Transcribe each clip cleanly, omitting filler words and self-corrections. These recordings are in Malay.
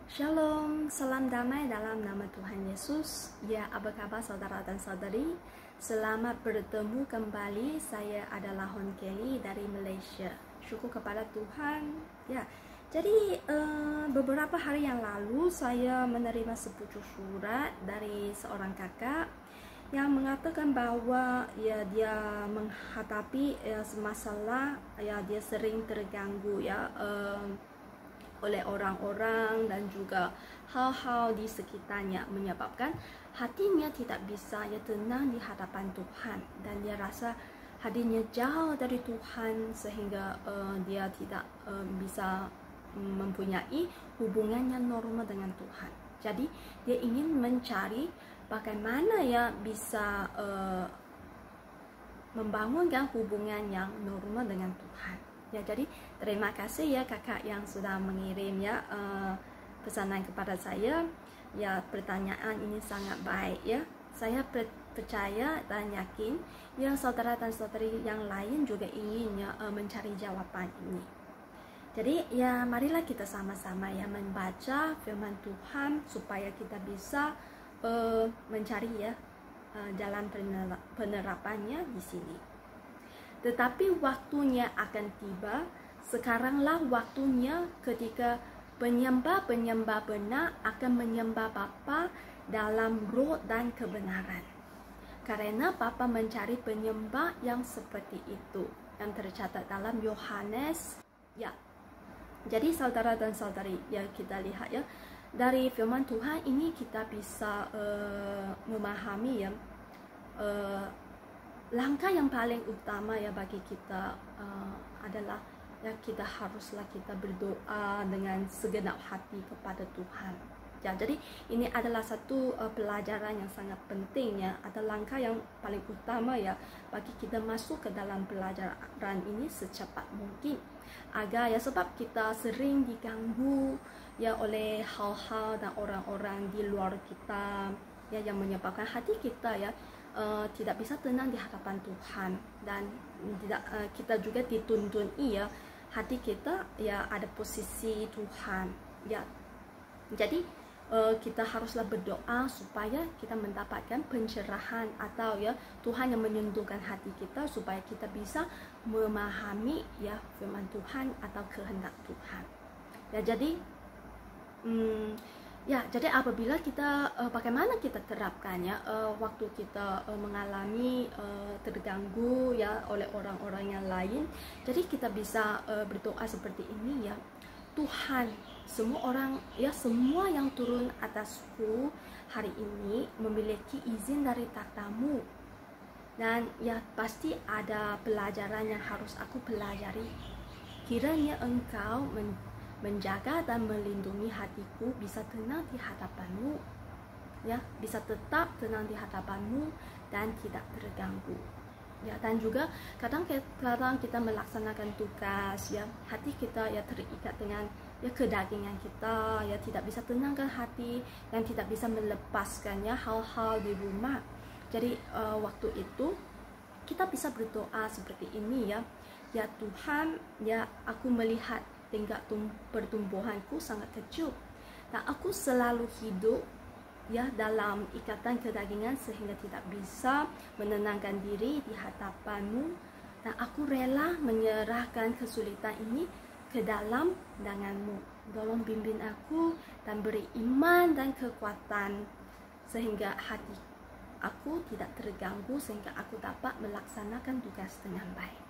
Shalom, salam damai dalam nama Tuhan Yesus. Ya, apa kabar saudara dan saudari? Selamat bertemu kembali. Saya adalah Hon Kelly dari Malaysia. Syukur kepada Tuhan. Ya, jadi beberapa hari yang lalu saya menerima sepucuk surat dari seorang kakak yang mengatakan bahwa ya dia menghadapi masalah, ya dia sering terganggu oleh orang-orang dan juga hal-hal di sekitarnya, menyebabkan hatinya tidak bisa tenang di hadapan Tuhan, dan dia rasa hatinya jauh dari Tuhan sehingga dia tidak bisa mempunyai hubungan yang normal dengan Tuhan. Jadi dia ingin mencari bagaimana bisa membangunkan hubungan yang normal dengan Tuhan. Ya, jadi terima kasih ya kakak yang sudah mengirim pesanan kepada saya. Ya, pertanyaan ini sangat baik ya. Saya percaya dan yakin ya saudara dan saudari yang lain juga ingin mencari jawaban ini. Jadi ya marilah kita sama-sama membaca firman Tuhan supaya kita bisa mencari jalan penerapannya di sini. Tetapi waktunya akan tiba, sekaranglah waktunya ketika penyembah-penyembah benar akan menyembah Bapa dalam roh dan kebenaran. Karena Bapa mencari penyembah yang seperti itu, yang tercatat dalam Yohanes. Ya, jadi saudara dan saudari, ya kita lihat ya, dari firman Tuhan ini kita bisa memahami langkah yang paling utama bagi kita adalah kita haruslah kita berdoa dengan segenap hati kepada Tuhan. Ya, jadi ini adalah satu pelajaran yang sangat penting ya. Ada langkah yang paling utama bagi kita masuk ke dalam pelajaran ini secepat mungkin. Agar sebab kita sering diganggu oleh hal-hal dan orang-orang di luar kita yang menyebabkan hati kita tidak bisa tenang di hadapan Tuhan, dan tidak kita juga dituntun hati kita ada posisi Tuhan ya. Jadi kita haruslah berdoa supaya kita mendapatkan pencerahan atau Tuhan yang menyentuhkan hati kita supaya kita bisa memahami firman Tuhan atau kehendak Tuhan ya. Jadi jadi apabila kita bagaimana kita terapkannya waktu kita mengalami terganggu oleh orang-orang yang lain. Jadi kita bisa berdoa seperti ini Tuhan, semua orang semua yang turun atasku hari ini memiliki izin dari takhta-Mu, dan pasti ada pelajaran yang harus aku pelajari. Kiranya Engkau menjaga dan melindungi hatiku bisa tenang di hadapan-Mu bisa tetap tenang di hadapan-Mu dan tidak terganggu dan juga kadang-kadang kita melaksanakan tugas hati kita terikat dengan kedagingan kita tidak bisa tenangkan hati dan tidak bisa melepaskan hal-hal di rumah. Jadi waktu itu kita bisa berdoa seperti ini ya Tuhan, aku melihat tingkat pertumbuhanku sangat kecil, dan aku selalu hidup dalam ikatan kedagingan sehingga tidak bisa menenangkan diri di hadapan-Mu, dan aku rela menyerahkan kesulitan ini ke dalam tangan-Mu. Tolong bimbing aku dan beri iman dan kekuatan sehingga hati aku tidak terganggu, sehingga aku dapat melaksanakan tugas dengan baik.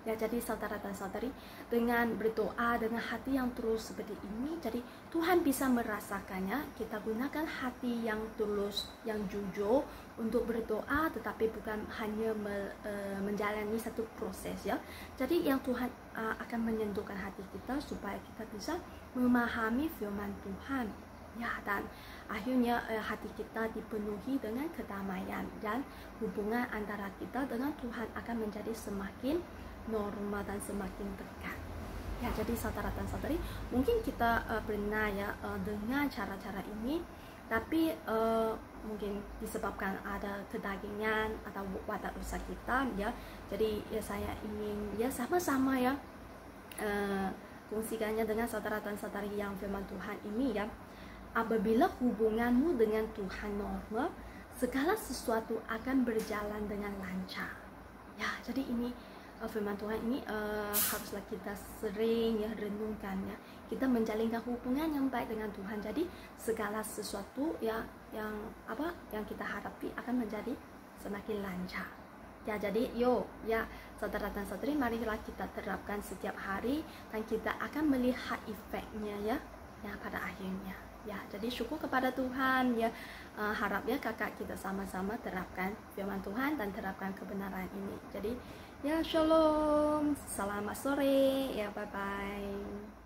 Jadi saudara dan saudari, dengan berdoa dengan hati yang tulus seperti ini, jadi Tuhan bisa merasakannya. Kita gunakan hati yang tulus, yang jujur untuk berdoa, tetapi bukan hanya menjalani satu proses Jadi yang Tuhan akan menyentuhkan hati kita supaya kita bisa memahami firman Tuhan dan akhirnya hati kita dipenuhi dengan kedamaian, dan hubungan antara kita dengan Tuhan akan menjadi semakin normal dan semakin dekat. Jadi saudara dan saudari, mungkin kita pernah dengan cara-cara ini, tapi mungkin disebabkan ada kedagingan atau watak dosa kita Jadi saya ingin sama-sama kongsikannya dengan saudara dan saudari yang firman Tuhan ini ya. Apabila hubunganmu dengan Tuhan normal, segala sesuatu akan berjalan dengan lancar. Ya, jadi ini firman Tuhan ini haruslah kita sering ya renungkan ya. Kita menjalinkan hubungan yang baik dengan Tuhan. Jadi segala sesuatu ya yang kita hadapi akan menjadi semakin lancar. Ya, jadi ya saudara dan saudari, marilah kita terapkan setiap hari dan kita akan melihat efeknya ya pada akhirnya. Ya, jadi syukur kepada Tuhan ya. Harap ya kakak kita sama-sama terapkan firman Tuhan dan terapkan kebenaran ini. Jadi ya shalom, selamat sore ya, bye bye.